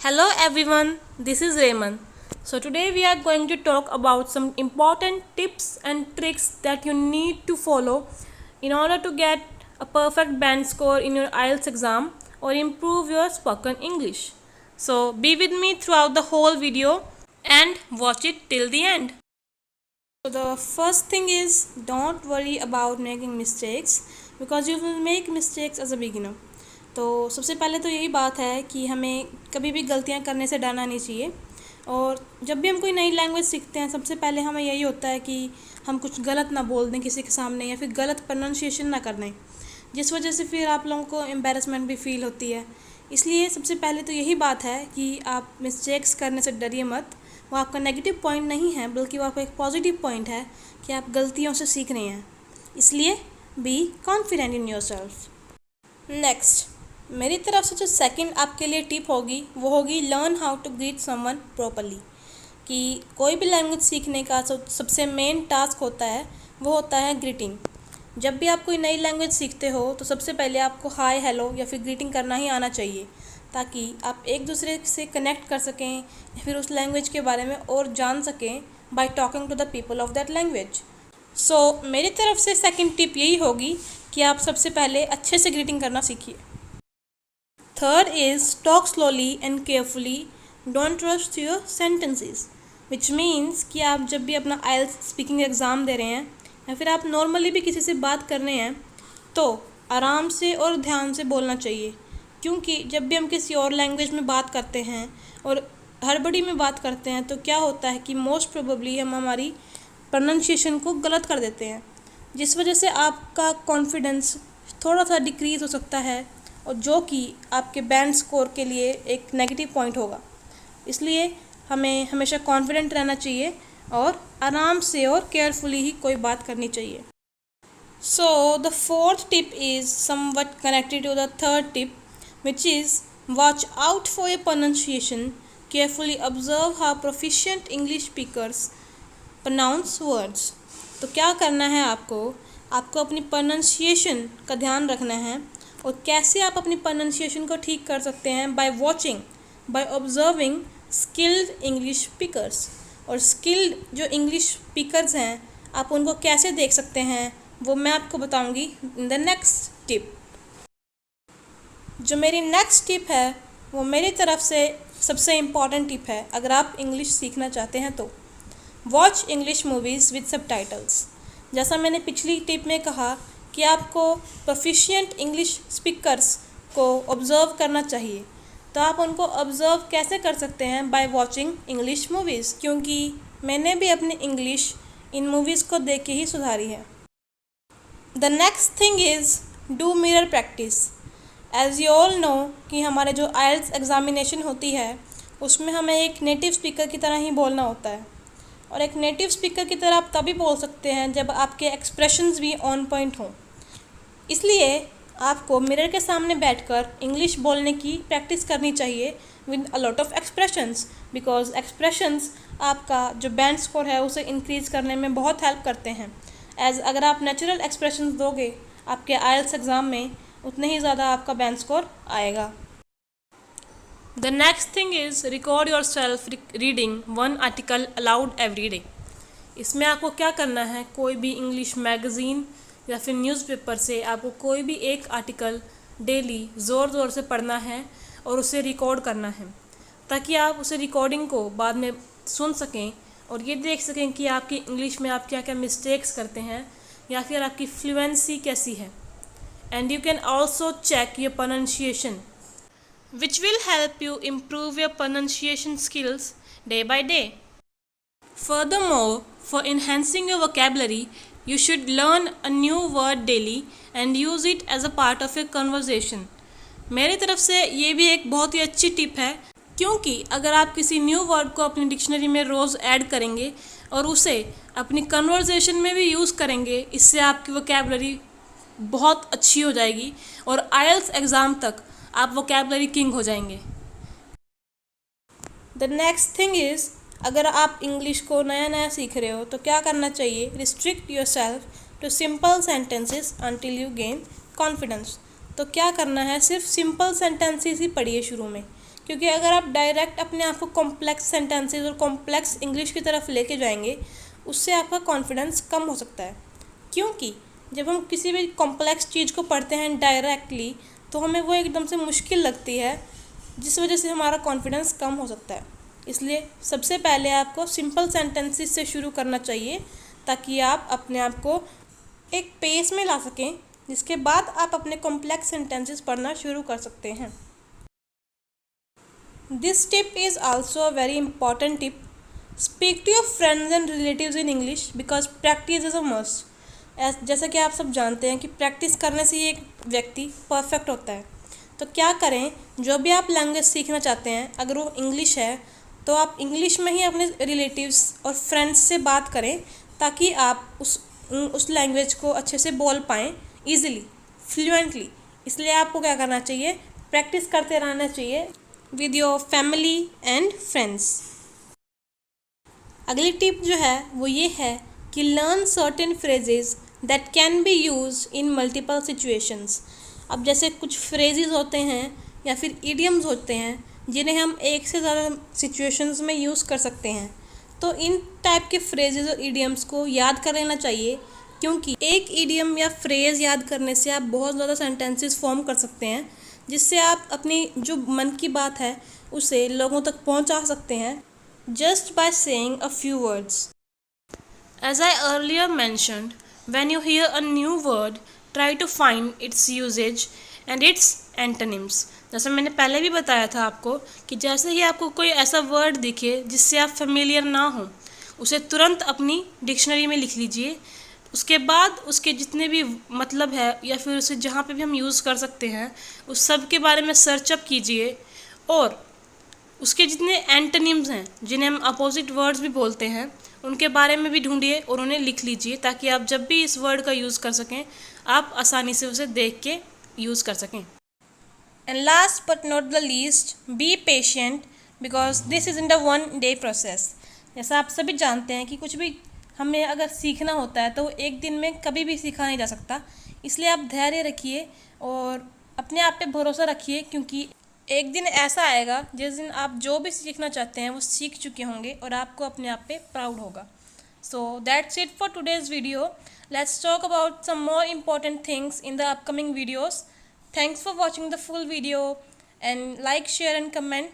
Hello everyone, this is Raymond. So today we are going to talk about some important tips and tricks that you need to follow in order to get a perfect band score in your IELTS exam or improve your spoken English. So be with me throughout the whole video and watch it till the end. So the first thing is, don't worry about making mistakes because you will make mistakes as a beginner. तो सबसे पहले तो यही बात है कि हमें कभी भी गलतियां करने से डरना नहीं चाहिए। और जब भी हम कोई नई लैंग्वेज सीखते हैं, सबसे पहले हमें यही होता है कि हम कुछ गलत ना बोल दें किसी के सामने या फिर गलत प्रोनाउंसिएशन ना कर दें, जिस वजह से फिर आप लोगों को एम्बैरेसमेंट भी फील होती है। इसलिए सबसे पहले तो यही बात है कि आप मिस्टेक्स करने से डरिए मत। वो आपका नेगेटिव पॉइंट नहीं है, बल्कि वो आपका एक पॉजिटिव पॉइंट है कि आप गलतियों से सीख रहे हैं। इसलिए be confident in yourself. Next, मेरी तरफ से जो सेकंड आपके लिए टिप होगी वो होगी learn how to greet someone properly. कि कोई भी लैंग्वेज सीखने का सबसे मेन टास्क होता है वो होता है ग्रीटिंग। जब भी आप कोई नई लैंग्वेज सीखते हो तो सबसे पहले आपको हाय, हेलो या फिर ग्रीटिंग करना ही आना चाहिए, ताकि आप एक दूसरे से कनेक्ट कर सकें या फिर उस लैंग्वेज के बारे में और जान सकें by talking to the people of that language. So मेरी तरफ से सेकंड टिप यही होगी कि आप सबसे पहले अच्छे से ग्रीटिंग करना सीखिए। Third is talk slowly and carefully, don't rush to your sentences, which means कि आप जब भी अपना आइल्स स्पीकिंग एग्ज़ाम दे रहे हैं या फिर आप नॉर्मली भी किसी से बात कर रहे हैं तो आराम से और ध्यान से बोलना चाहिए। क्योंकि जब भी हम किसी और लैंग्वेज में बात करते हैं और हड़बड़ी में बात करते हैं तो क्या होता है कि मोस्ट प्रोबेबली हम हमारी प्रोनाउंसिएशन को गलत कर देते हैं, जिस वजह से आपका कॉन्फिडेंस थोड़ा सा डिक्रीज़ हो सकता है और जो कि आपके बैंड स्कोर के लिए एक नेगेटिव पॉइंट होगा। इसलिए हमें हमेशा कॉन्फिडेंट रहना चाहिए और आराम से और केयरफुली ही कोई बात करनी चाहिए। So the fourth tip is something connected to the third tip, which is watch out for your pronunciation. Carefully observe how proficient English speakers pronounce words. तो क्या करना है आपको अपनी pronunciation का ध्यान रखना है। और कैसे आप अपनी pronunciation को ठीक कर सकते हैं? by watching, by observing skilled English speakers. और skilled जो English speakers हैं, आप उनको कैसे देख सकते हैं वो मैं आपको बताऊंगी in the next tip. जो मेरी नेक्स्ट टिप है वो मेरी तरफ से सबसे इम्पॉर्टेंट टिप है अगर आप इंग्लिश सीखना चाहते हैं तो। Watch English movies with subtitles. जैसा मैंने पिछली टिप में कहा कि आपको प्रोफिशिएंट इंग्लिश स्पीकर्स को ऑब्ज़र्व करना चाहिए, तो आप उनको ऑब्ज़र्व कैसे कर सकते हैं? बाय वॉचिंग इंग्लिश मूवीज़, क्योंकि मैंने भी अपनी इंग्लिश इन मूवीज़ को देख के ही सुधारी है। The next thing is do mirror practice. As you all know कि हमारे जो आइल्स एग्ज़ामिनेशन होती है उसमें हमें एक नेटिव स्पीकर की तरह ही बोलना होता है। और एक नेटिव स्पीकर की तरह आप तभी बोल सकते हैं जब आपके एक्सप्रेशंस भी ऑन पॉइंट हों। इसलिए आपको मिरर के सामने बैठकर इंग्लिश बोलने की प्रैक्टिस करनी चाहिए with a lot of expressions, because expressions आपका जो बैंड स्कोर है उसे इंक्रीज़ करने में बहुत हेल्प करते हैं। एज़ अगर आप नेचुरल एक्सप्रेशंस दोगे आपके आइल्स एग्ज़ाम में, उतने ही ज़्यादा आपका बैंड स्कोर आएगा। The next thing is record your self reading one article allowed every day. इसमें आपको क्या करना है, कोई भी इंग्लिश मैगज़ीन या फिर न्यूज़पेपर से आपको कोई भी एक आर्टिकल डेली ज़ोर ज़ोर से पढ़ना है और उसे रिकॉर्ड करना है, ताकि आप उसे रिकॉर्डिंग को बाद में सुन सकें और ये देख सकें कि आपकी इंग्लिश में आप क्या क्या मिस्टेक्स करते हैं या फिर आपकी फ्लुएंसी कैसी है। And you can also check your pronunciation, which will help you improve your pronunciation skills day by day. Furthermore, for enhancing your vocabulary, you should learn a new word daily and use it as a part of your conversation. मेरी तरफ से ये भी एक बहुत ही अच्छी tip है, क्योंकि अगर आप किसी न्यू वर्ड को अपनी डिक्शनरी में रोज़ ऐड करेंगे और उसे अपनी कन्वर्सेशन में भी यूज़ करेंगे, इससे आपकी वोकैबुलरी बहुत अच्छी हो जाएगी और आइल्स एग्ज़ाम तक आप वोकैबुलरी किंग हो जाएंगे। द नेक्स्ट थिंग इज़, अगर आप इंग्लिश को नया नया सीख रहे हो तो क्या करना चाहिए? Restrict your self to simple sentences until you gain confidence. तो क्या करना है? सिर्फ सिंपल सेंटेंसेस ही पढ़िए शुरू में, क्योंकि अगर आप डायरेक्ट अपने आप को कॉम्प्लेक्स सेंटेंसेस और कॉम्प्लेक्स इंग्लिश की तरफ लेके जाएंगे, उससे आपका कॉन्फिडेंस कम हो सकता है। क्योंकि जब हम किसी भी कॉम्प्लेक्स चीज़ को पढ़ते हैं डायरेक्टली, तो हमें वो एकदम से मुश्किल लगती है, जिस वजह से हमारा कॉन्फिडेंस कम हो सकता है। इसलिए सबसे पहले आपको सिंपल सेंटेंसेस से शुरू करना चाहिए, ताकि आप अपने आप को एक पेस में ला सकें, जिसके बाद आप अपने कॉम्प्लेक्स सेंटेंसेस पढ़ना शुरू कर सकते हैं। This tip is also a very important tip. Speak to your friends and relatives in English because practice is a must. जैसा कि आप सब जानते हैं कि प्रैक्टिस करने से ही एक व्यक्ति परफेक्ट होता है। तो क्या करें, जो भी आप लैंग्वेज सीखना चाहते हैं, अगर वो इंग्लिश है तो आप इंग्लिश में ही अपने रिलेटिव्स और फ्रेंड्स से बात करें, ताकि आप उस लैंग्वेज को अच्छे से बोल पाएँ ईजिली, फ्लुएंटली। इसलिए आपको क्या करना चाहिए, प्रैक्टिस करते रहना चाहिए with your family and friends. अगली टिप जो है वो ये है कि learn certain phrases that can be use in multiple situations. अब जैसे कुछ फ्रेजेस होते हैं या फिर इडियम्स होते हैं जिन्हें हम एक से ज़्यादा सिचुएशंस में यूज़ कर सकते हैं। तो इन टाइप के फ्रेजेस और इडियम्स को याद कर लेना चाहिए, क्योंकि एक इडियम या फ्रेज़ याद करने से आप बहुत ज़्यादा सेंटेंसेस फॉर्म कर सकते हैं, जिससे आप अपनी जो मन की बात है उसे लोगों तक पहुंचा सकते हैं just by saying a few words. As I earlier mentioned, when you hear a new word, try to find its usage and its antonyms. जैसे मैंने पहले भी बताया था आपको कि जैसे ही आपको कोई ऐसा वर्ड दिखे जिससे आप फेमिलियर ना हो, उसे तुरंत अपनी डिक्शनरी में लिख लीजिए। उसके बाद उसके जितने भी मतलब है या फिर उसे जहाँ पे भी हम यूज़ कर सकते हैं, उस सब के बारे में सर्चअप कीजिए, और उसके जितने एंटोनिम्स हैं, जिन्हें हम अपोजिट वर्ड्स भी बोलते हैं, उनके बारे में भी ढूंढिए और उन्हें लिख लीजिए, ताकि आप जब भी इस वर्ड का यूज़ कर सकें, आप आसानी से उसे देख के यूज़ कर सकें। And last but not the least, be patient because this is in the one day process. जैसा आप सभी जानते हैं कि कुछ भी हमें अगर सीखना होता है तो एक दिन में कभी भी सीखा नहीं जा सकता। इसलिए आप धैर्य रखिए और अपने आप पे भरोसा रखिए, क्योंकि एक दिन ऐसा आएगा जिस दिन आप जो भी सीखना चाहते हैं वो सीख चुके होंगे और आपको अपने आप पे प्राउड होगा। So that's it for today's video. Let's talk about some more important things in the upcoming videos. Thanks for watching the full video and like, share and comment.